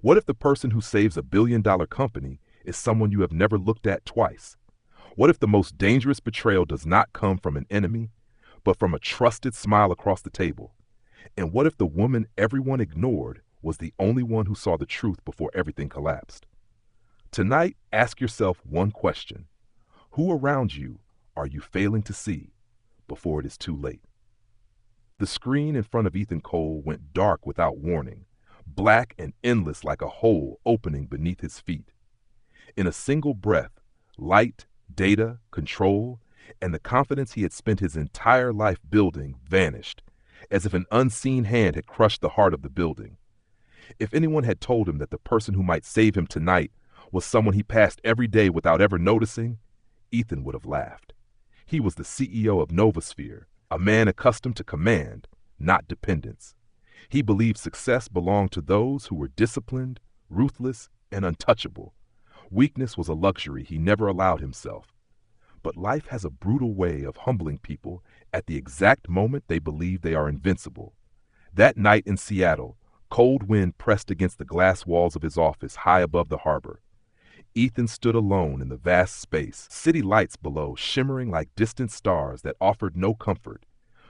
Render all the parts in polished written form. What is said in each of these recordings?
What if the person who saves a billion-dollar company is someone you have never looked at twice? What if the most dangerous betrayal does not come from an enemy, but from a trusted smile across the table? And what if the woman everyone ignored was the only one who saw the truth before everything collapsed? Tonight, ask yourself one question. Who around you are you failing to see before it is too late? The screen in front of Ethan Cole went dark without warning, black and endless like a hole opening beneath his feet. In a single breath, light, data, control, and the confidence he had spent his entire life building vanished, as if an unseen hand had crushed the heart of the building. If anyone had told him that the person who might save him tonight was someone he passed every day without ever noticing, Ethan would have laughed. He was the CEO of Novosphere, a man accustomed to command, not dependence. He believed success belonged to those who were disciplined, ruthless, and untouchable. Weakness was a luxury he never allowed himself. But life has a brutal way of humbling people at the exact moment they believe they are invincible. That night in Seattle, cold wind pressed against the glass walls of his office high above the harbor. Ethan stood alone in the vast space, city lights below shimmering like distant stars that offered no comfort.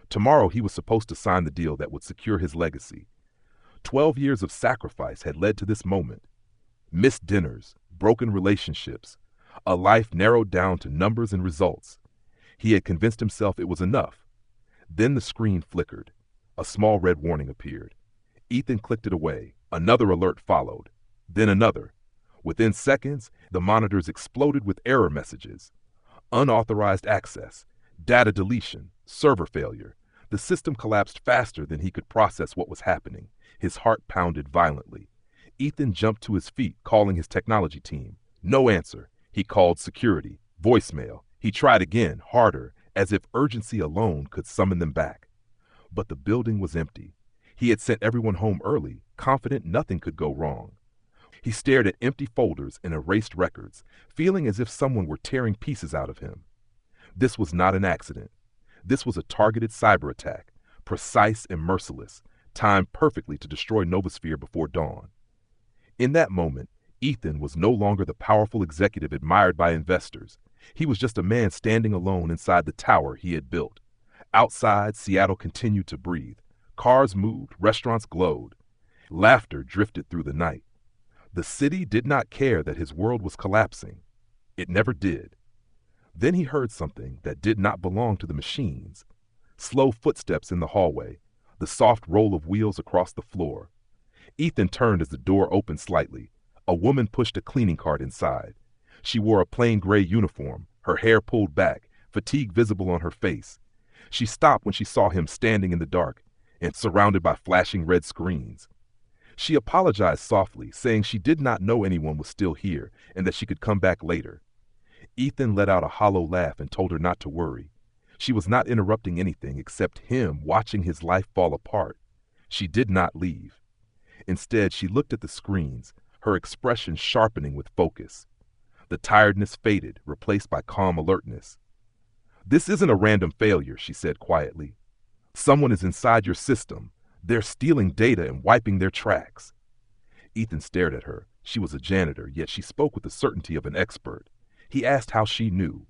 Tomorrow he was supposed to sign the deal that would secure his legacy. 12 years of sacrifice had led to this moment. Missed dinners, broken relationships, a life narrowed down to numbers and results. He had convinced himself it was enough. Then the screen flickered. A small red warning appeared. Ethan clicked it away. Another alert followed. Then another. Within seconds, the monitors exploded with error messages. Unauthorized access, data deletion, server failure. The system collapsed faster than he could process what was happening. His heart pounded violently. Ethan jumped to his feet, calling his technology team. No answer. He called security. Voicemail. He tried again, harder, as if urgency alone could summon them back. But the building was empty. He had sent everyone home early, confident nothing could go wrong. He stared at empty folders and erased records, feeling as if someone were tearing pieces out of him. This was not an accident. This was a targeted cyber attack, precise and merciless, timed perfectly to destroy Novosphere before dawn. In that moment, Ethan was no longer the powerful executive admired by investors. He was just a man standing alone inside the tower he had built. Outside, Seattle continued to breathe. Cars moved, restaurants glowed. Laughter drifted through the night. The city did not care that his world was collapsing. It never did. Then he heard something that did not belong to the machines. Slow footsteps in the hallway, the soft roll of wheels across the floor. Ethan turned as the door opened slightly. A woman pushed a cleaning cart inside. She wore a plain gray uniform, her hair pulled back, fatigue visible on her face. She stopped when she saw him standing in the dark and surrounded by flashing red screens. She apologized softly, saying she did not know anyone was still here and that she could come back later. Ethan let out a hollow laugh and told her not to worry. She was not interrupting anything except him watching his life fall apart. She did not leave. Instead, she looked at the screens, her expression sharpening with focus. The tiredness faded, replaced by calm alertness. "This isn't a random failure," she said quietly. "Someone is inside your system. They're stealing data and wiping their tracks." Ethan stared at her. She was a janitor, yet she spoke with the certainty of an expert. He asked how she knew.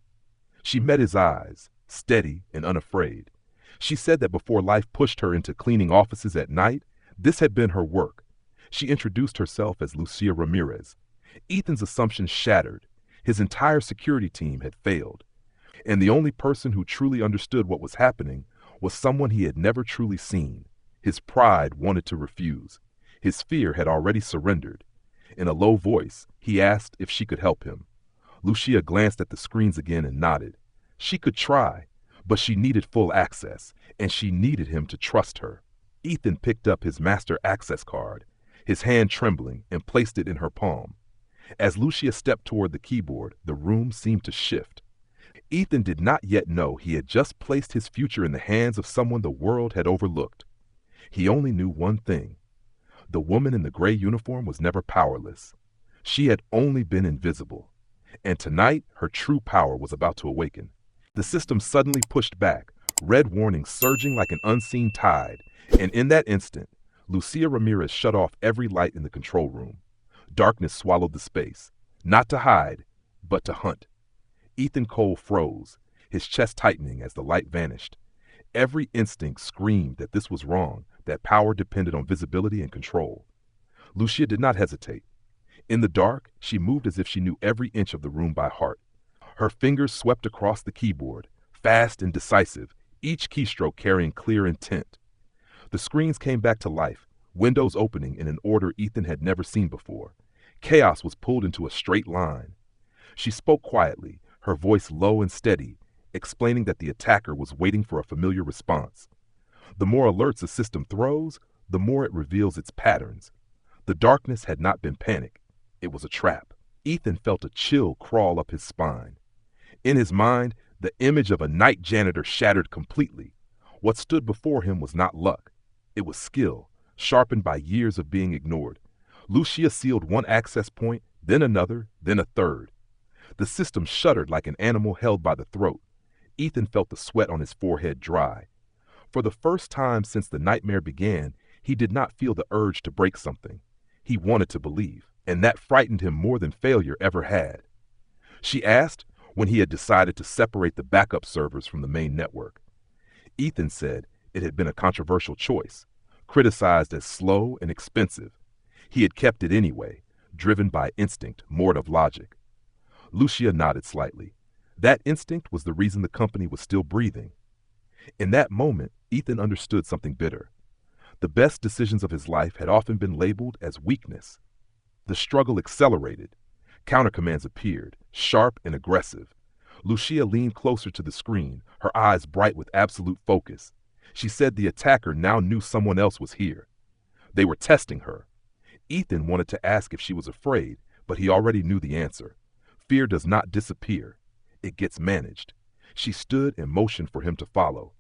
She met his eyes, steady and unafraid. She said that before life pushed her into cleaning offices at night, this had been her work. She introduced herself as Lucia Ramirez. Ethan's assumptions shattered. His entire security team had failed. And the only person who truly understood what was happening was someone he had never truly seen. His pride wanted to refuse. His fear had already surrendered. In a low voice, he asked if she could help him. Lucia glanced at the screens again and nodded. She could try, but she needed full access, and she needed him to trust her. Ethan picked up his master access card, his hand trembling, and placed it in her palm. As Lucia stepped toward the keyboard, the room seemed to shift. Ethan did not yet know he had just placed his future in the hands of someone the world had overlooked. He only knew one thing. The woman in the gray uniform was never powerless. She had only been invisible. And tonight, her true power was about to awaken. The system suddenly pushed back, red warnings surging like an unseen tide, and in that instant, Lucia Ramirez shut off every light in the control room. Darkness swallowed the space, not to hide, but to hunt. Ethan Cole froze, his chest tightening as the light vanished. Every instinct screamed that this was wrong, that power depended on visibility and control. Lucia did not hesitate. In the dark, she moved as if she knew every inch of the room by heart. Her fingers swept across the keyboard, fast and decisive, each keystroke carrying clear intent. The screens came back to life, windows opening in an order Ethan had never seen before. Chaos was pulled into a straight line. She spoke quietly, her voice low and steady, explaining that the attacker was waiting for a familiar response. The more alerts a system throws, the more it reveals its patterns. The darkness had not been panic. It was a trap. Ethan felt a chill crawl up his spine. In his mind, the image of a night janitor shattered completely. What stood before him was not luck. It was skill, sharpened by years of being ignored. Lucia sealed one access point, then another, then a third. The system shuddered like an animal held by the throat. Ethan felt the sweat on his forehead dry. For the first time since the nightmare began, he did not feel the urge to break something. He wanted to believe, and that frightened him more than failure ever had. She asked when he had decided to separate the backup servers from the main network. Ethan said it had been a controversial choice, criticized as slow and expensive. He had kept it anyway, driven by instinct, more of logic. Lucia nodded slightly. That instinct was the reason the company was still breathing. In that moment, Ethan understood something bitter. The best decisions of his life had often been labeled as weakness. The struggle accelerated. Countercommands appeared, sharp and aggressive. Lucia leaned closer to the screen, her eyes bright with absolute focus. She said the attacker now knew someone else was here. They were testing her. Ethan wanted to ask if she was afraid, but he already knew the answer. Fear does not disappear. It gets managed. She stood and motioned for him to follow.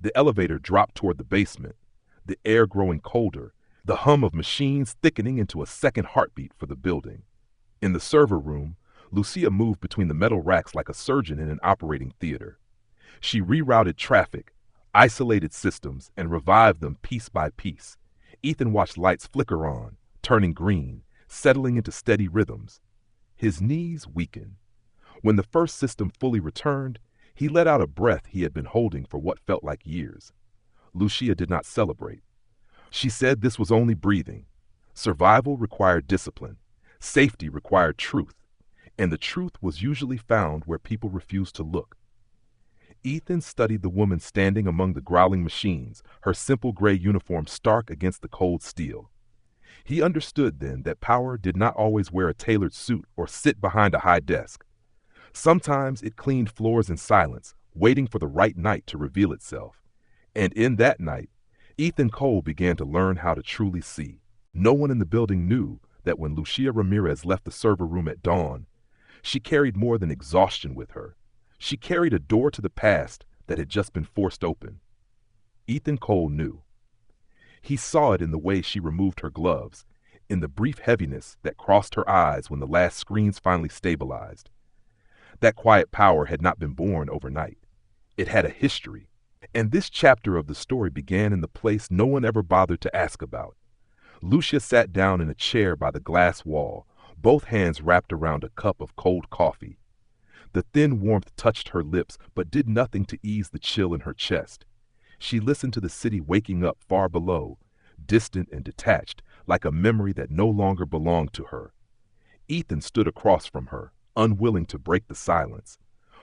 The elevator dropped toward the basement, the air growing colder, the hum of machines thickening into a second heartbeat for the building. In the server room, Lucia moved between the metal racks like a surgeon in an operating theater. She rerouted traffic, isolated systems, and revived them piece by piece. Ethan watched lights flicker on, turning green, settling into steady rhythms. His knees weakened. When the first system fully returned, he let out a breath he had been holding for what felt like years. Lucia did not celebrate. She said this was only breathing. Survival required discipline. Safety required truth. And the truth was usually found where people refused to look. Ethan studied the woman standing among the growling machines, her simple gray uniform stark against the cold steel. He understood then that power did not always wear a tailored suit or sit behind a high desk. Sometimes it cleaned floors in silence, waiting for the right night to reveal itself. And in that night, Ethan Cole began to learn how to truly see. No one in the building knew that when Lucia Ramirez left the server room at dawn, she carried more than exhaustion with her. She carried a door to the past that had just been forced open. Ethan Cole knew. He saw it in the way she removed her gloves, in the brief heaviness that crossed her eyes when the last screens finally stabilized. That quiet power had not been born overnight. It had a history. And this chapter of the story began in the place no one ever bothered to ask about. Lucia sat down in a chair by the glass wall, both hands wrapped around a cup of cold coffee. The thin warmth touched her lips, but did nothing to ease the chill in her chest. She listened to the city waking up far below, distant and detached, like a memory that no longer belonged to her. Ethan stood across from her, unwilling to break the silence.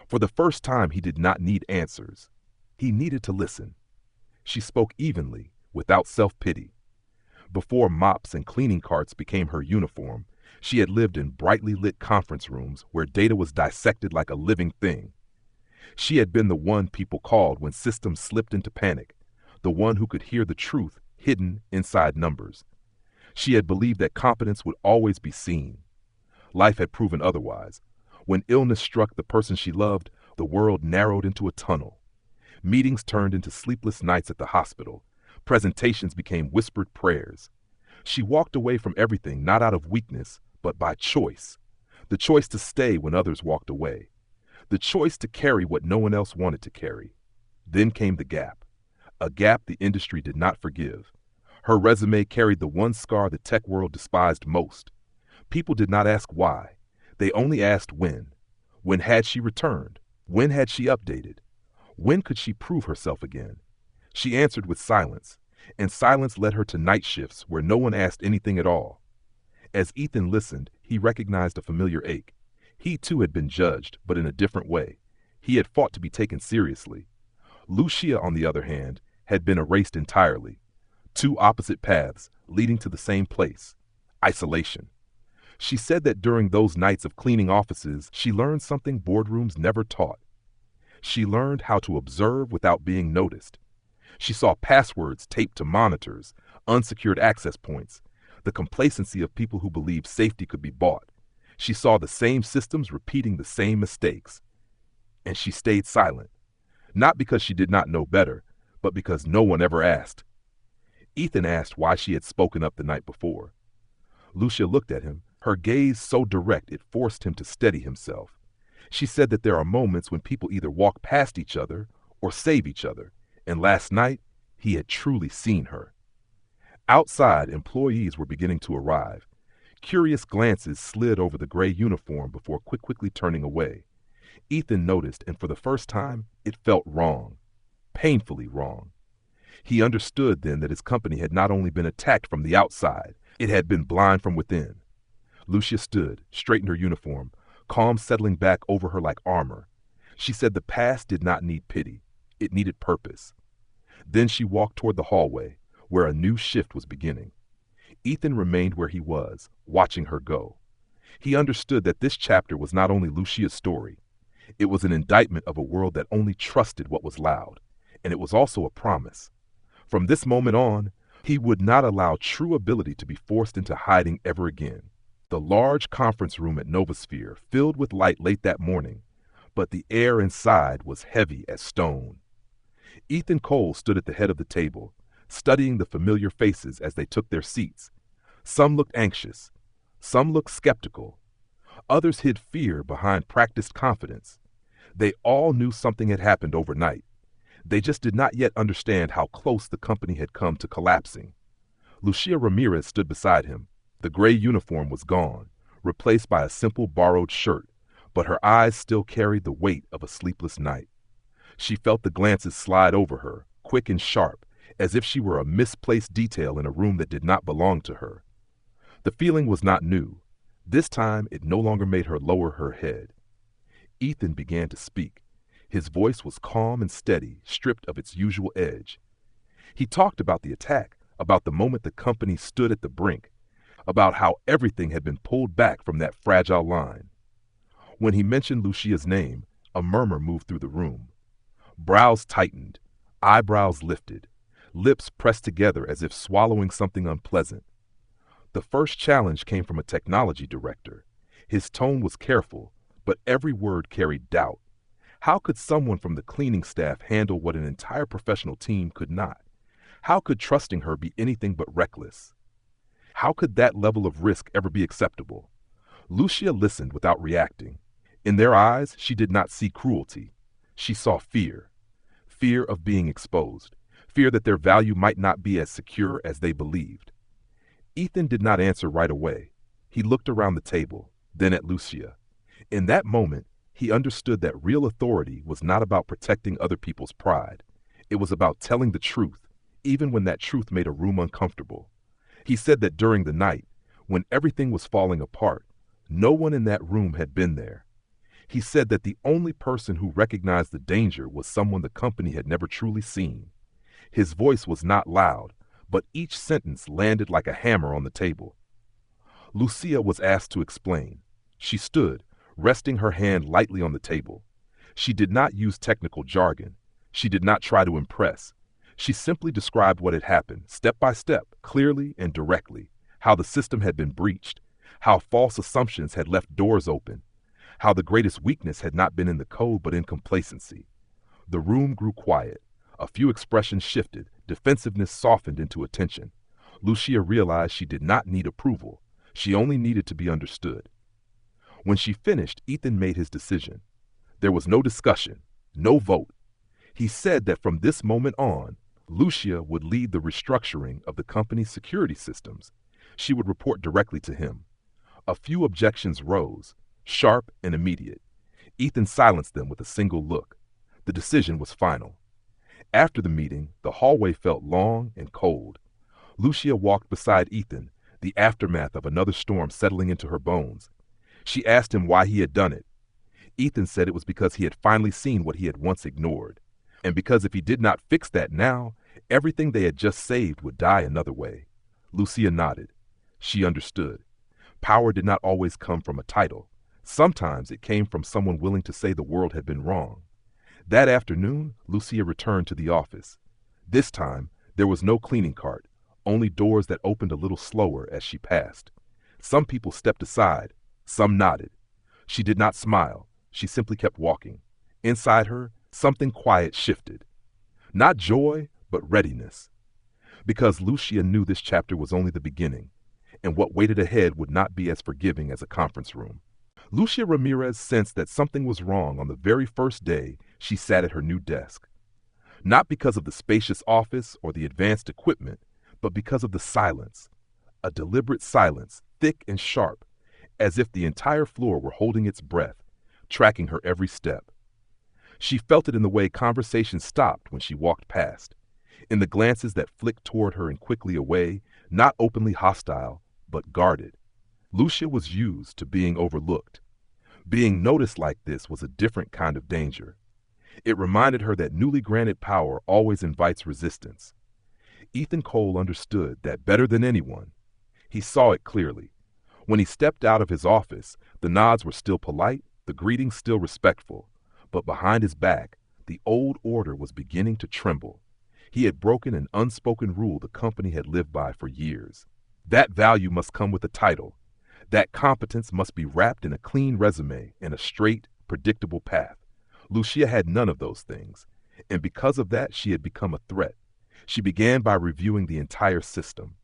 For the first time, he did not need answers. He needed to listen. She spoke evenly, without self-pity. Before mops and cleaning carts became her uniform, she had lived in brightly lit conference rooms where data was dissected like a living thing. She had been the one people called when systems slipped into panic, the one who could hear the truth hidden inside numbers. She had believed that competence would always be seen. Life had proven otherwise. When illness struck the person she loved, the world narrowed into a tunnel. Meetings turned into sleepless nights at the hospital. Presentations became whispered prayers. She walked away from everything not out of weakness, but by choice. The choice to stay when others walked away. The choice to carry what no one else wanted to carry. Then came the gap. A gap the industry did not forgive. Her resume carried the one scar the tech world despised most. People did not ask why. They only asked when. When had she returned? When had she updated? When could she prove herself again? She answered with silence, and silence led her to night shifts where no one asked anything at all. As Ethan listened, he recognized a familiar ache. He too had been judged, but in a different way. He had fought to be taken seriously. Lucia, on the other hand, had been erased entirely. Two opposite paths leading to the same place: isolation. She said that during those nights of cleaning offices, she learned something boardrooms never taught. She learned how to observe without being noticed. She saw passwords taped to monitors, unsecured access points, the complacency of people who believed safety could be bought. She saw the same systems repeating the same mistakes. And she stayed silent, not because she did not know better, but because no one ever asked. Ethan asked why she had spoken up the night before. Lucia looked at him, her gaze so direct it forced him to steady himself. She said that there are moments when people either walk past each other or save each other, and last night he had truly seen her. Outside, employees were beginning to arrive. Curious glances slid over the gray uniform before quickly turning away. Ethan noticed, and for the first time, it felt wrong, painfully wrong. He understood then that his company had not only been attacked from the outside, it had been blind from within. Lucia stood, straightened her uniform, calm settling back over her like armor. She said the past did not need pity, it needed purpose. Then she walked toward the hallway, where a new shift was beginning. Ethan remained where he was, watching her go. He understood that this chapter was not only Lucia's story. It was an indictment of a world that only trusted what was loud, and it was also a promise. From this moment on, he would not allow true ability to be forced into hiding ever again. The large conference room at Novosphere filled with light late that morning, but the air inside was heavy as stone. Ethan Cole stood at the head of the table, studying the familiar faces as they took their seats. Some looked anxious, some looked skeptical. Others hid fear behind practiced confidence. They all knew something had happened overnight. They just did not yet understand how close the company had come to collapsing. Lucia Ramirez stood beside him. The gray uniform was gone, replaced by a simple borrowed shirt, but her eyes still carried the weight of a sleepless night. She felt the glances slide over her, quick and sharp, as if she were a misplaced detail in a room that did not belong to her. The feeling was not new. This time it no longer made her lower her head. Ethan began to speak. His voice was calm and steady, stripped of its usual edge. He talked about the attack, about the moment the company stood at the brink, about how everything had been pulled back from that fragile line. When he mentioned Lucia's name, a murmur moved through the room. Brows tightened, eyebrows lifted, lips pressed together as if swallowing something unpleasant. The first challenge came from a technology director. His tone was careful, but every word carried doubt. How could someone from the cleaning staff handle what an entire professional team could not? How could trusting her be anything but reckless? How could that level of risk ever be acceptable? Lucia listened without reacting. In their eyes, she did not see cruelty. She saw fear. Fear of being exposed. Fear that their value might not be as secure as they believed. Ethan did not answer right away. He looked around the table, then at Lucia. In that moment, he understood that real authority was not about protecting other people's pride. It was about telling the truth, even when that truth made a room uncomfortable. He said that during the night, when everything was falling apart, no one in that room had been there. He said that the only person who recognized the danger was someone the company had never truly seen. His voice was not loud, but each sentence landed like a hammer on the table. Lucia was asked to explain. She stood, resting her hand lightly on the table. She did not use technical jargon. She did not try to impress. She simply described what had happened, step by step, clearly and directly, how the system had been breached, how false assumptions had left doors open, how the greatest weakness had not been in the code but in complacency. The room grew quiet. A few expressions shifted, defensiveness softened into attention. Lucia realized she did not need approval. She only needed to be understood. When she finished, Ethan made his decision. There was no discussion, no vote. He said that from this moment on, Lucia would lead the restructuring of the company's security systems. She would report directly to him. A few objections rose, sharp and immediate. Ethan silenced them with a single look. The decision was final. After the meeting, the hallway felt long and cold. Lucia walked beside Ethan, the aftermath of another storm settling into her bones. She asked him why he had done it. Ethan said it was because he had finally seen what he had once ignored, and because if he did not fix that now, everything they had just saved would die another way. Lucia nodded. She understood. Power did not always come from a title. Sometimes it came from someone willing to say the world had been wrong. That afternoon, Lucia returned to the office. This time, there was no cleaning cart, only doors that opened a little slower as she passed. Some people stepped aside, some nodded. She did not smile. She simply kept walking. Inside her, something quiet shifted. Not joy, but readiness. Because Lucia knew this chapter was only the beginning, and what waited ahead would not be as forgiving as a conference room. Lucia Ramirez sensed that something was wrong on the very first day she sat at her new desk. Not because of the spacious office or the advanced equipment, but because of the silence. A deliberate silence, thick and sharp, as if the entire floor were holding its breath, tracking her every step. She felt it in the way conversation stopped when she walked past, in the glances that flicked toward her and quickly away, not openly hostile, but guarded. Lucia was used to being overlooked. Being noticed like this was a different kind of danger. It reminded her that newly granted power always invites resistance. Ethan Cole understood that better than anyone. He saw it clearly. When he stepped out of his office, the nods were still polite, the greetings still respectful, but behind his back, the old order was beginning to tremble. He had broken an unspoken rule the company had lived by for years. That value must come with a title. That competence must be wrapped in a clean resume and a straight, predictable path. Lucia had none of those things, and because of that, she had become a threat. She began by reviewing the entire system.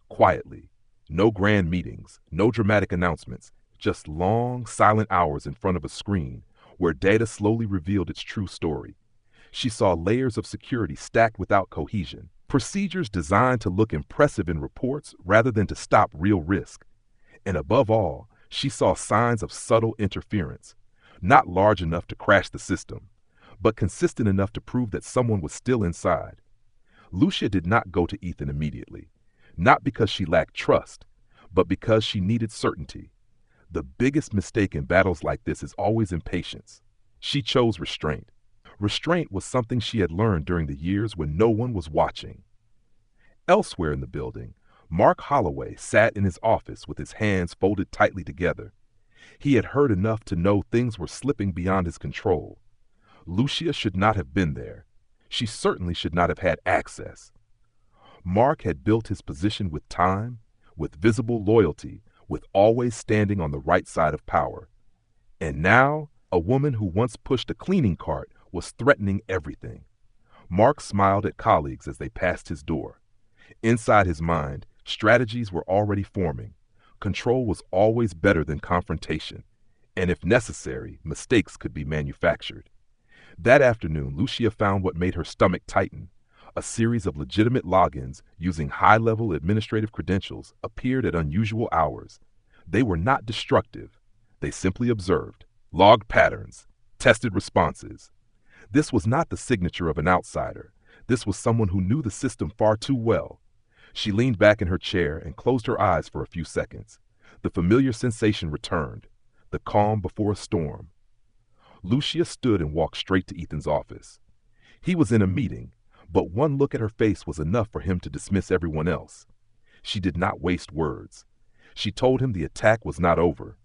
Quietly. No grand meetings, no dramatic announcements, just long, silent hours in front of a screen where data slowly revealed its true story. She saw layers of security stacked without cohesion, procedures designed to look impressive in reports rather than to stop real risk. And above all, she saw signs of subtle interference, not large enough to crash the system, but consistent enough to prove that someone was still inside. Lucia did not go to Ethan immediately, not because she lacked trust, but because she needed certainty. The biggest mistake in battles like this is always impatience. She chose restraint. Restraint was something she had learned during the years when no one was watching. Elsewhere in the building, Mark Holloway sat in his office with his hands folded tightly together. He had heard enough to know things were slipping beyond his control. Lucia should not have been there. She certainly should not have had access. Mark had built his position with time, with visible loyalty, with always standing on the right side of power. And now, a woman who once pushed a cleaning cart was threatening everything. Mark smiled at colleagues as they passed his door. Inside his mind, strategies were already forming. Control was always better than confrontation, and if necessary, mistakes could be manufactured. That afternoon, Lucia found what made her stomach tighten. A series of legitimate logins using high-level administrative credentials appeared at unusual hours. They were not destructive. They simply observed, logged patterns, tested responses. This was not the signature of an outsider. This was someone who knew the system far too well. She leaned back in her chair and closed her eyes for a few seconds. The familiar sensation returned, the calm before a storm. Lucia stood and walked straight to Ethan's office. He was in a meeting, but one look at her face was enough for him to dismiss everyone else. She did not waste words. She told him the attack was not over.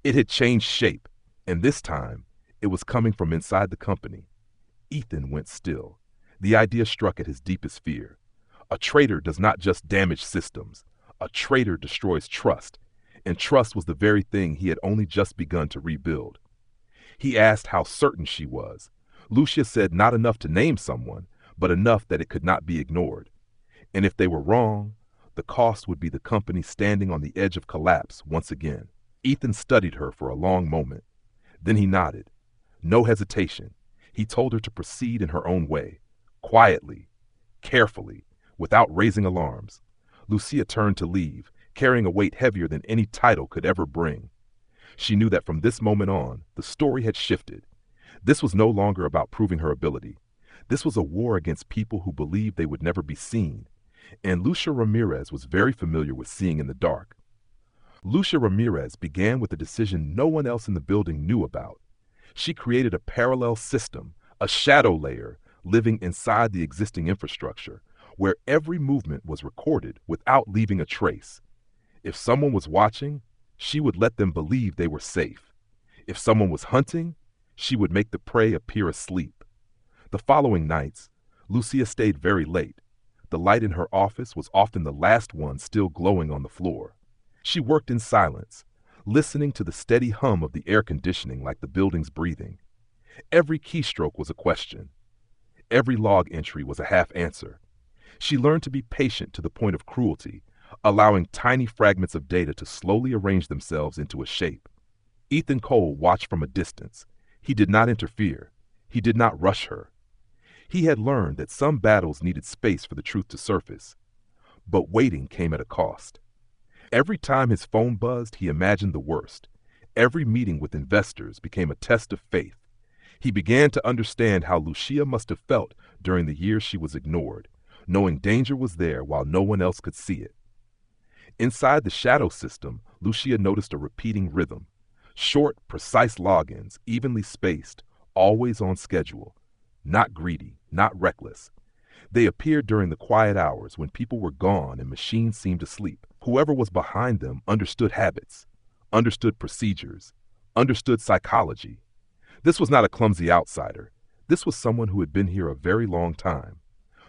It had changed shape, and this time, it was coming from inside the company. Ethan went still. The idea struck at his deepest fear. A traitor does not just damage systems. A traitor destroys trust, and trust was the very thing he had only just begun to rebuild. He asked how certain she was. Lucia said not enough to name someone, but enough that it could not be ignored. And if they were wrong, the cost would be the company standing on the edge of collapse once again. Ethan studied her for a long moment. Then he nodded. No hesitation. He told her to proceed in her own way, quietly, carefully, without raising alarms. Lucia turned to leave, carrying a weight heavier than any title could ever bring. She knew that from this moment on, the story had shifted. This was no longer about proving her ability. This was a war against people who believed they would never be seen. And Lucia Ramirez was very familiar with seeing in the dark. Lucia Ramirez began with a decision no one else in the building knew about. She created a parallel system, a shadow layer, living inside the existing infrastructure, where every movement was recorded without leaving a trace. If someone was watching, she would let them believe they were safe. If someone was hunting, she would make the prey appear asleep. The following nights, Lucia stayed very late. The light in her office was often the last one still glowing on the floor. She worked in silence, listening to the steady hum of the air conditioning like the building's breathing. Every keystroke was a question. Every log entry was a half answer. She learned to be patient to the point of cruelty, allowing tiny fragments of data to slowly arrange themselves into a shape. Ethan Cole watched from a distance. He did not interfere. He did not rush her. He had learned that some battles needed space for the truth to surface. But waiting came at a cost. Every time his phone buzzed, he imagined the worst. Every meeting with investors became a test of faith. He began to understand how Lucia must have felt during the years she was ignored, knowing danger was there while no one else could see it. Inside the shadow system, Lucia noticed a repeating rhythm. Short, precise logins, evenly spaced, always on schedule. Not greedy, not reckless. They appeared during the quiet hours when people were gone and machines seemed asleep. Whoever was behind them understood habits, understood procedures, understood psychology. This was not a clumsy outsider. This was someone who had been here a very long time.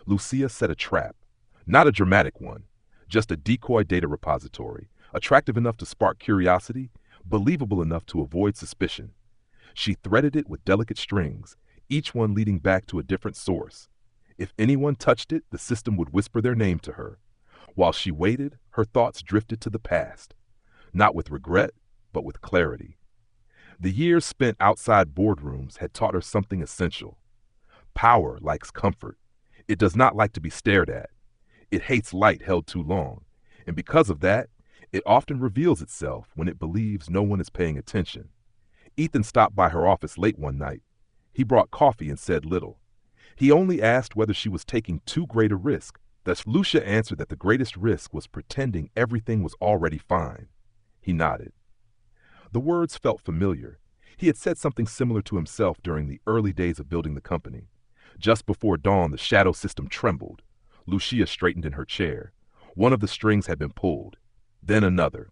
Lucia set a trap. Not a dramatic one, just a decoy data repository, attractive enough to spark curiosity, believable enough to avoid suspicion. She threaded it with delicate strings, each one leading back to a different source. If anyone touched it, the system would whisper their name to her. While she waited, her thoughts drifted to the past, not with regret, but with clarity. The years spent outside boardrooms had taught her something essential. Power likes comfort. It does not like to be stared at. It hates light held too long, and because of that, it often reveals itself when it believes no one is paying attention. Ethan stopped by her office late one night. He brought coffee and said little. He only asked whether she was taking too great a risk. Thus Lucia answered that the greatest risk was pretending everything was already fine. He nodded. The words felt familiar. He had said something similar to himself during the early days of building the company. Just before dawn, the shadow system trembled. Lucia straightened in her chair. One of the strings had been pulled. Then another.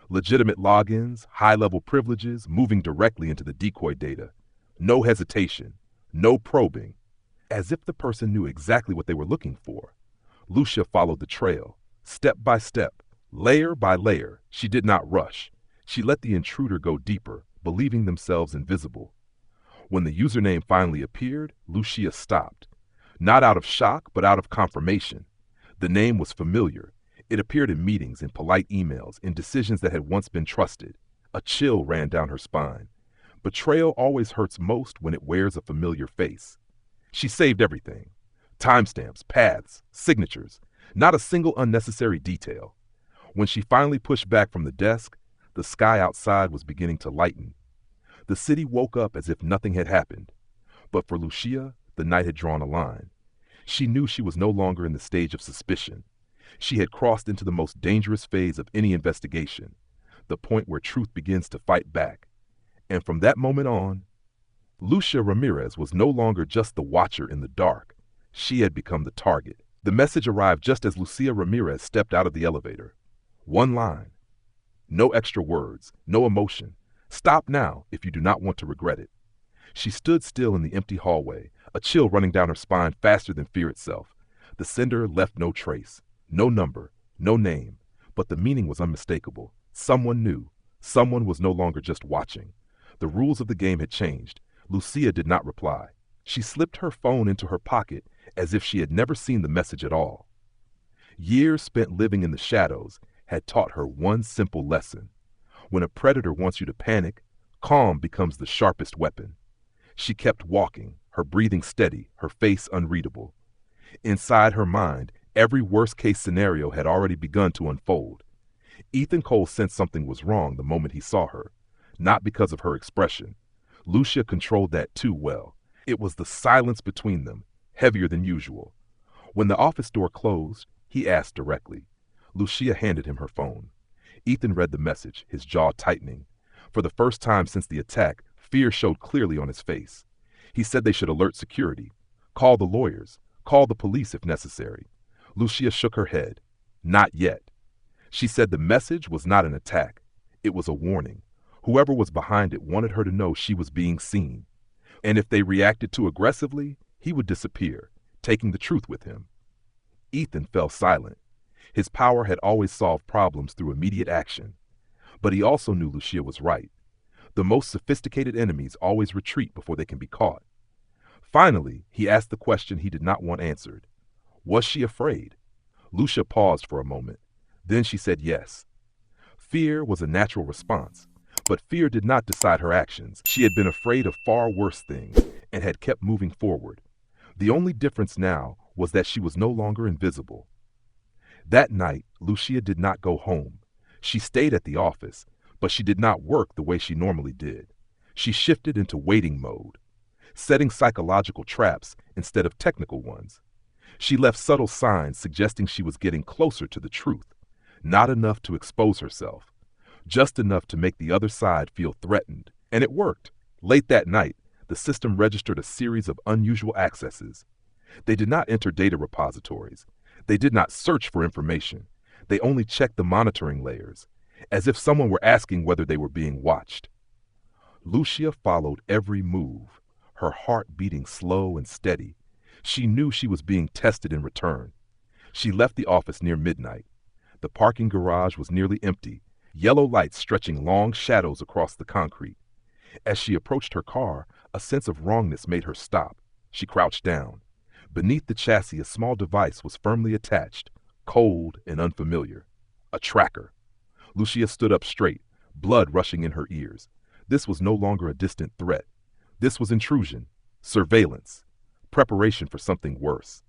Legitimate logins, high-level privileges, moving directly into the decoy data. No hesitation. No probing. As if the person knew exactly what they were looking for. Lucia followed the trail, step by step, layer by layer. She did not rush. She let the intruder go deeper, believing themselves invisible. When the username finally appeared, Lucia stopped. Not out of shock, but out of confirmation. The name was familiar. It appeared in meetings, in polite emails, in decisions that had once been trusted. A chill ran down her spine. Betrayal always hurts most when it wears a familiar face. She saved everything. Timestamps, paths, signatures. Not a single unnecessary detail. When she finally pushed back from the desk, the sky outside was beginning to lighten. The city woke up as if nothing had happened. But for Lucia, the night had drawn a line. She knew she was no longer in the stage of suspicion. She had crossed into the most dangerous phase of any investigation, the point where truth begins to fight back. And from that moment on, Lucia Ramirez was no longer just the watcher in the dark. She had become the target. The message arrived just as Lucia Ramirez stepped out of the elevator. One line. No extra words, no emotion. Stop now if you do not want to regret it. She stood still in the empty hallway, a chill running down her spine faster than fear itself. The sender left no trace, no number, no name, but the meaning was unmistakable. Someone knew. Someone was no longer just watching. The rules of the game had changed. Lucia did not reply. She slipped her phone into her pocket as if she had never seen the message at all. Years spent living in the shadows had taught her one simple lesson. When a predator wants you to panic, calm becomes the sharpest weapon. She kept walking, her breathing steady, her face unreadable. Inside her mind, every worst-case scenario had already begun to unfold. Ethan Cole sensed something was wrong the moment he saw her, not because of her expression. Lucia controlled that too well. It was the silence between them, heavier than usual. When the office door closed, he asked directly. Lucia handed him her phone. Ethan read the message, his jaw tightening. For the first time since the attack, fear showed clearly on his face. He said they should alert security, call the lawyers, call the police if necessary. Lucia shook her head. Not yet. She said the message was not an attack. It was a warning. Whoever was behind it wanted her to know she was being seen. And if they reacted too aggressively, he would disappear, taking the truth with him. Ethan fell silent. His power had always solved problems through immediate action. But he also knew Lucia was right. The most sophisticated enemies always retreat before they can be caught. Finally, he asked the question he did not want answered. Was she afraid? Lucia paused for a moment. Then she said yes. Fear was a natural response, but fear did not decide her actions. She had been afraid of far worse things and had kept moving forward. The only difference now was that she was no longer invisible. That night, Lucia did not go home. She stayed at the office, but she did not work the way she normally did. She shifted into waiting mode, setting psychological traps instead of technical ones. She left subtle signs suggesting she was getting closer to the truth, not enough to expose herself, just enough to make the other side feel threatened. And it worked. Late that night, the system registered a series of unusual accesses. They did not enter data repositories. They did not search for information. They only checked the monitoring layers, as if someone were asking whether they were being watched. Lucia followed every move, her heart beating slow and steady. She knew she was being tested in return. She left the office near midnight. The parking garage was nearly empty, yellow lights stretching long shadows across the concrete. As she approached her car, a sense of wrongness made her stop. She crouched down. Beneath the chassis, a small device was firmly attached, cold and unfamiliar. A tracker. Lucia stood up straight, blood rushing in her ears. This was no longer a distant threat. This was intrusion, surveillance, preparation for something worse.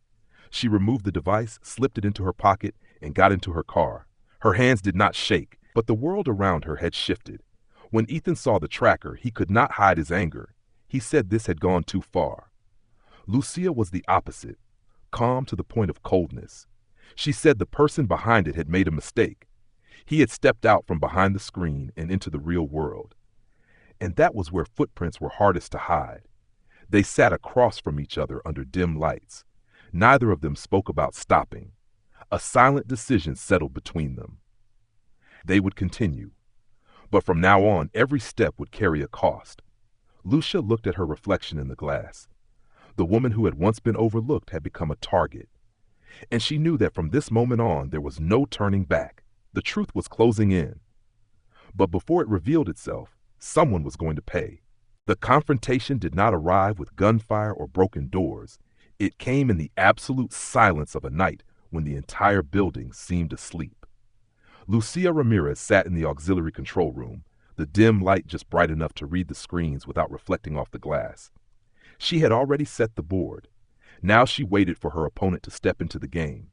She removed the device, slipped it into her pocket, and got into her car. Her hands did not shake, but the world around her had shifted. When Ethan saw the tracker, he could not hide his anger. He said this had gone too far. Lucia was the opposite, calm to the point of coldness. She said the person behind it had made a mistake. He had stepped out from behind the screen and into the real world. And that was where footprints were hardest to hide. They sat across from each other under dim lights. Neither of them spoke about stopping. A silent decision settled between them. They would continue. But from now on, every step would carry a cost. Lucia looked at her reflection in the glass. The woman who had once been overlooked had become a target. And she knew that from this moment on, there was no turning back. The truth was closing in. But before it revealed itself, someone was going to pay. The confrontation did not arrive with gunfire or broken doors. It came in the absolute silence of a night when the entire building seemed asleep. Lucia Ramirez sat in the auxiliary control room, the dim light just bright enough to read the screens without reflecting off the glass. She had already set the board. Now she waited for her opponent to step into the game.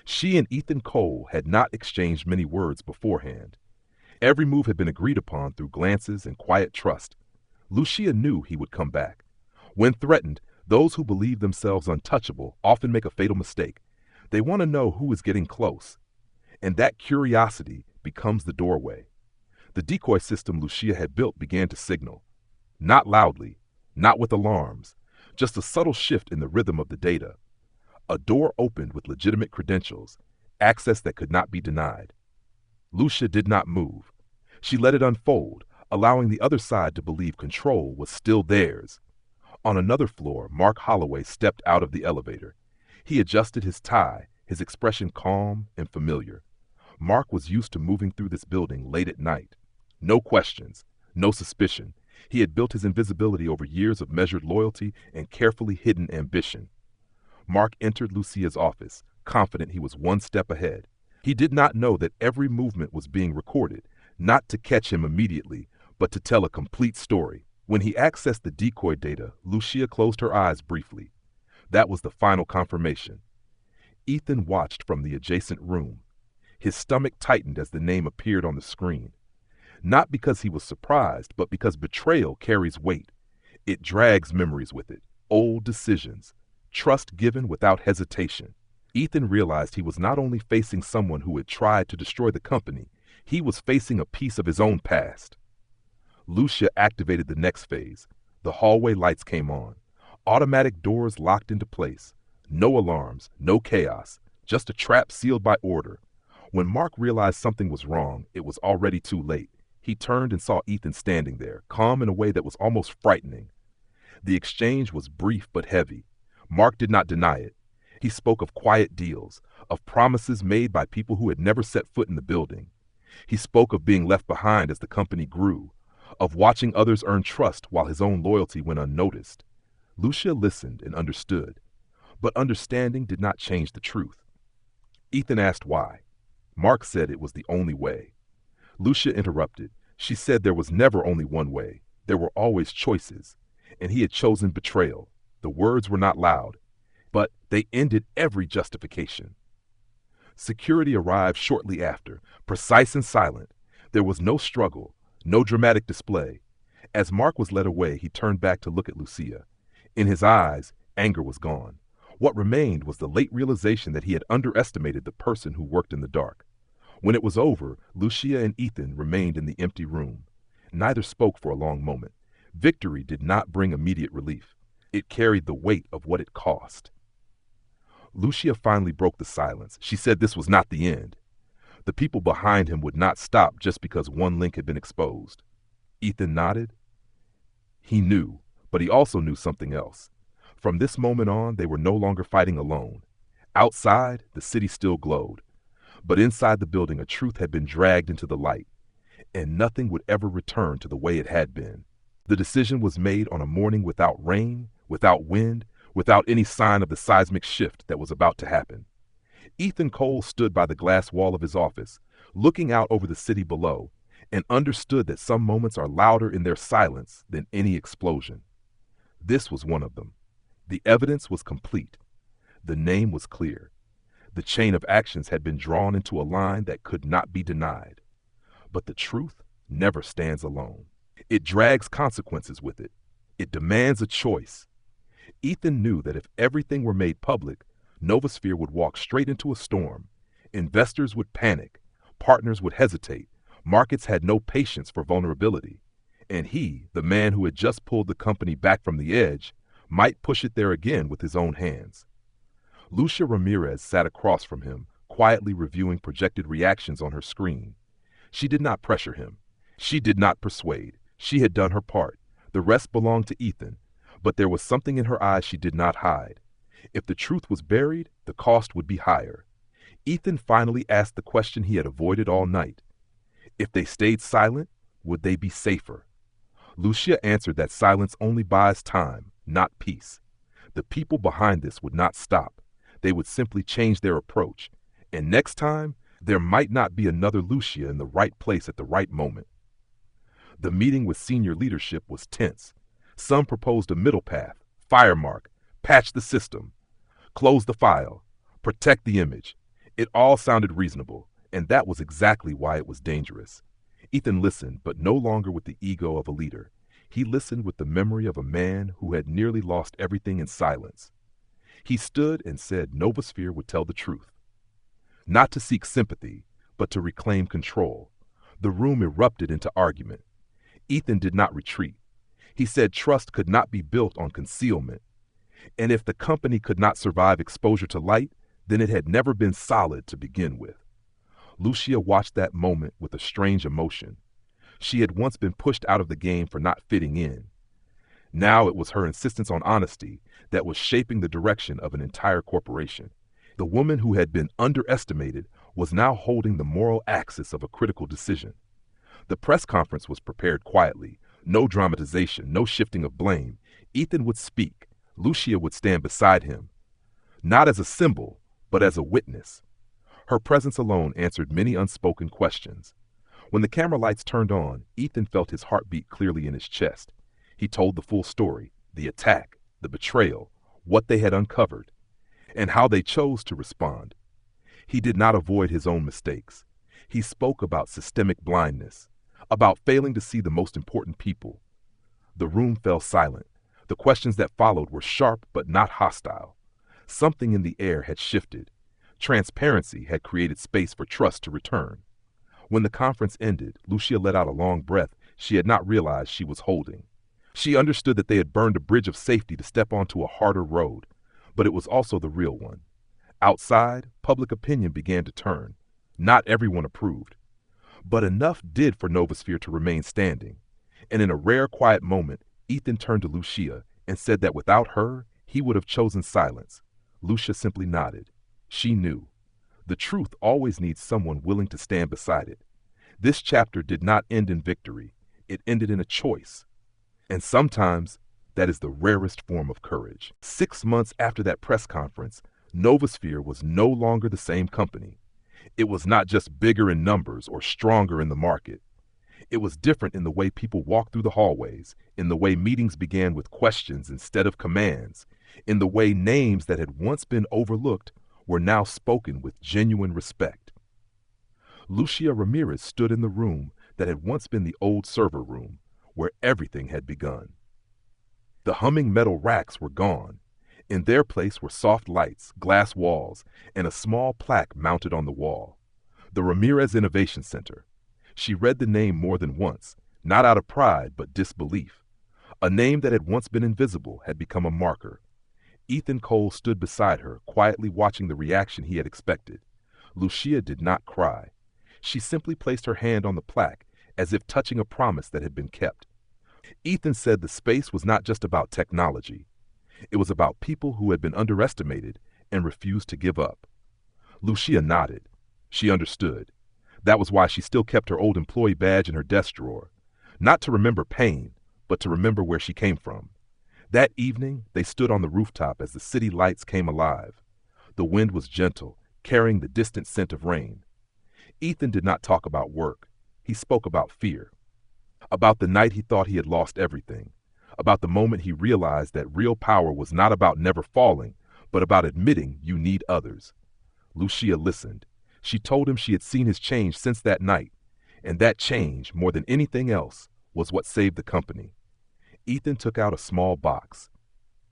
She and Ethan Cole had not exchanged many words beforehand. Every move had been agreed upon through glances and quiet trust. Lucia knew he would come back. When threatened, those who believe themselves untouchable often make a fatal mistake. They want to know who is getting close. And that curiosity becomes the doorway. The decoy system Lucia had built began to signal. Not loudly, not with alarms, just a subtle shift in the rhythm of the data. A door opened with legitimate credentials, access that could not be denied. Lucia did not move. She let it unfold, allowing the other side to believe control was still theirs. On another floor, Mark Holloway stepped out of the elevator. He adjusted his tie, his expression calm and familiar. Mark was used to moving through this building late at night. No questions, no suspicion. He had built his invisibility over years of measured loyalty and carefully hidden ambition. Mark entered Lucia's office, confident he was one step ahead. He did not know that every movement was being recorded, not to catch him immediately, but to tell a complete story. When he accessed the decoy data, Lucia closed her eyes briefly. That was the final confirmation. Ethan watched from the adjacent room. His stomach tightened as the name appeared on the screen. Not because he was surprised, but because betrayal carries weight. It drags memories with it, old decisions, trust given without hesitation. Ethan realized he was not only facing someone who had tried to destroy the company, he was facing a piece of his own past. Lucia activated the next phase. The hallway lights came on. Automatic doors locked into place. No alarms, no chaos, just a trap sealed by order. When Mark realized something was wrong, it was already too late. He turned and saw Ethan standing there, calm in a way that was almost frightening. The exchange was brief but heavy. Mark did not deny it. He spoke of quiet deals, of promises made by people who had never set foot in the building. He spoke of being left behind as the company grew, of watching others earn trust while his own loyalty went unnoticed. Lucia listened and understood, but understanding did not change the truth. Ethan asked why. Mark said it was the only way. Lucia interrupted. She said there was never only one way. There were always choices, and he had chosen betrayal. The words were not loud, but they ended every justification. Security arrived shortly after, precise and silent. There was no struggle, no dramatic display. As Mark was led away, he turned back to look at Lucia. In his eyes, anger was gone. What remained was the late realization that he had underestimated the person who worked in the dark. When it was over, Lucia and Ethan remained in the empty room. Neither spoke for a long moment. Victory did not bring immediate relief. It carried the weight of what it cost. Lucia finally broke the silence. She said this was not the end. The people behind him would not stop just because one link had been exposed. Ethan nodded. He knew, but he also knew something else. From this moment on, they were no longer fighting alone. Outside, the city still glowed. But inside the building, a truth had been dragged into the light, and nothing would ever return to the way it had been. The decision was made on a morning without rain, without wind, without any sign of the seismic shift that was about to happen. Ethan Cole stood by the glass wall of his office, looking out over the city below, and understood that some moments are louder in their silence than any explosion. This was one of them. The evidence was complete. The name was clear. The chain of actions had been drawn into a line that could not be denied. But the truth never stands alone. It drags consequences with it. It demands a choice. Ethan knew that if everything were made public, Novosphere would walk straight into a storm. Investors would panic. Partners would hesitate. Markets had no patience for vulnerability. And he, the man who had just pulled the company back from the edge, might push it there again with his own hands. Lucia Ramirez sat across from him, quietly reviewing projected reactions on her screen. She did not pressure him. She did not persuade. She had done her part. The rest belonged to Ethan. But there was something in her eyes she did not hide. If the truth was buried, the cost would be higher. Ethan finally asked the question he had avoided all night. If they stayed silent, would they be safer? Lucia answered that silence only buys time, not peace. The people behind this would not stop. They would simply change their approach. And next time, there might not be another Lucia in the right place at the right moment. The meeting with senior leadership was tense. Some proposed a middle path, fire Mark, patch the system, close the file, protect the image. It all sounded reasonable, and that was exactly why it was dangerous. Ethan listened, but no longer with the ego of a leader. He listened with the memory of a man who had nearly lost everything in silence. He stood and said Novosphere would tell the truth. Not to seek sympathy, but to reclaim control. The room erupted into argument. Ethan did not retreat. He said trust could not be built on concealment. And if the company could not survive exposure to light, then it had never been solid to begin with. Lucia watched that moment with a strange emotion. She had once been pushed out of the game for not fitting in. Now it was her insistence on honesty that was shaping the direction of an entire corporation. The woman who had been underestimated was now holding the moral axis of a critical decision. The press conference was prepared quietly. No dramatization, no shifting of blame. Ethan would speak. Lucia would stand beside him. Not as a symbol, but as a witness. Her presence alone answered many unspoken questions. When the camera lights turned on, Ethan felt his heartbeat clearly in his chest. He told the full story, the attack, the betrayal, what they had uncovered, and how they chose to respond. He did not avoid his own mistakes. He spoke about systemic blindness, about failing to see the most important people. The room fell silent. The questions that followed were sharp but not hostile. Something in the air had shifted. Transparency had created space for trust to return. When the conference ended, Lucia let out a long breath she had not realized she was holding. She understood that they had burned a bridge of safety to step onto a harder road, but it was also the real one. Outside, public opinion began to turn. Not everyone approved. But enough did for Novosphere to remain standing. And in a rare quiet moment, Ethan turned to Lucia and said that without her, he would have chosen silence. Lucia simply nodded. She knew. The truth always needs someone willing to stand beside it. This chapter did not end in victory. It ended in a choice. And sometimes, that is the rarest form of courage. 6 months after that press conference, Novosphere was no longer the same company. It was not just bigger in numbers or stronger in the market. It was different in the way people walked through the hallways, in the way meetings began with questions instead of commands, in the way names that had once been overlooked were now spoken with genuine respect. Lucia Ramirez stood in the room that had once been the old server room, where everything had begun. The humming metal racks were gone. In their place were soft lights, glass walls, and a small plaque mounted on the wall. The Ramirez Innovation Center. She read the name more than once, not out of pride but disbelief. A name that had once been invisible had become a marker. Ethan Cole stood beside her, quietly watching the reaction he had expected. Lucia did not cry. She simply placed her hand on the plaque, as if touching a promise that had been kept. Ethan said the space was not just about technology. It was about people who had been underestimated and refused to give up. Lucia nodded. She understood. That was why she still kept her old employee badge in her desk drawer. Not to remember pain, but to remember where she came from. That evening, they stood on the rooftop as the city lights came alive. The wind was gentle, carrying the distant scent of rain. Ethan did not talk about work. He spoke about fear. About the night he thought he had lost everything. About the moment he realized that real power was not about never falling, but about admitting you need others. Lucia listened. She told him she had seen his change since that night, and that change, more than anything else, was what saved the company. Ethan took out a small box.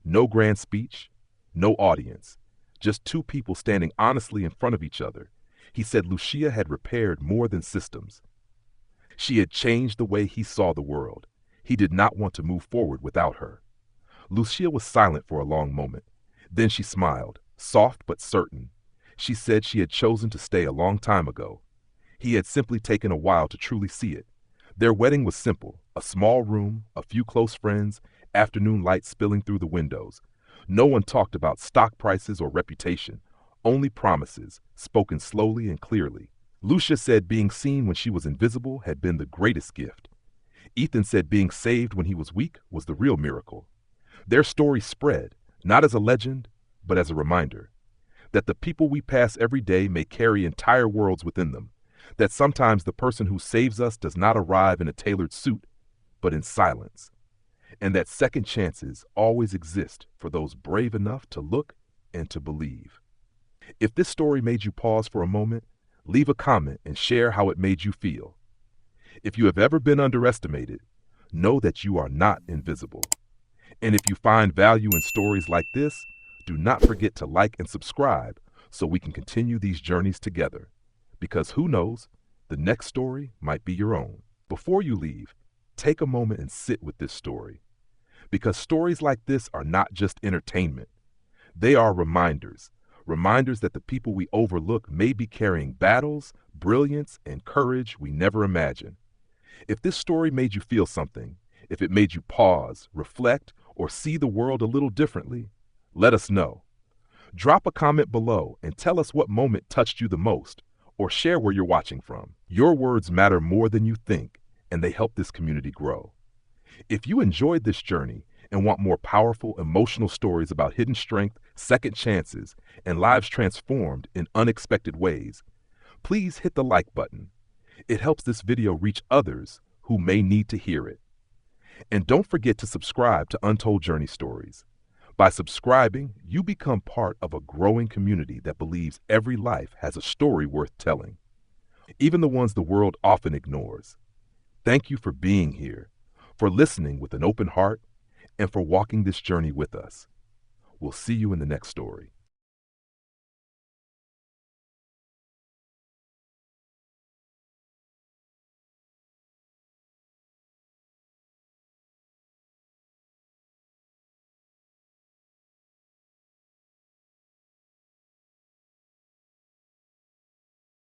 No grand speech, no audience, just two people standing honestly in front of each other. He said Lucia had repaired more than systems. She had changed the way he saw the world. He did not want to move forward without her. Lucia was silent for a long moment. Then she smiled, soft but certain. She said she had chosen to stay a long time ago. He had simply taken a while to truly see it. Their wedding was simple, a small room, a few close friends, afternoon light spilling through the windows. No one talked about stock prices or reputation, only promises, spoken slowly and clearly. Lucia said being seen when she was invisible had been the greatest gift. Ethan said being saved when he was weak was the real miracle. Their story spread, not as a legend, but as a reminder. That the people we pass every day may carry entire worlds within them. That sometimes the person who saves us does not arrive in a tailored suit, but in silence. And that second chances always exist for those brave enough to look and to believe. If this story made you pause for a moment, leave a comment and share how it made you feel. If you have ever been underestimated, know that you are not invisible. And if you find value in stories like this, do not forget to like and subscribe so we can continue these journeys together. Because who knows, the next story might be your own. Before you leave, take a moment and sit with this story. Because stories like this are not just entertainment. They are reminders that the people we overlook may be carrying battles, brilliance, and courage we never imagined. If this story made you feel something, if it made you pause, reflect, or see the world a little differently, let us know. Drop a comment below and tell us what moment touched you the most, or share where you're watching from. Your words matter more than you think, and they help this community grow. If you enjoyed this journey and want more powerful, emotional stories about hidden strength, second chances, and lives transformed in unexpected ways, please hit the like button. It helps this video reach others who may need to hear it. And don't forget to subscribe to Untold Journey Stories. By subscribing, you become part of a growing community that believes every life has a story worth telling, even the ones the world often ignores. Thank you for being here, for listening with an open heart, and for walking this journey with us. We'll see you in the next story.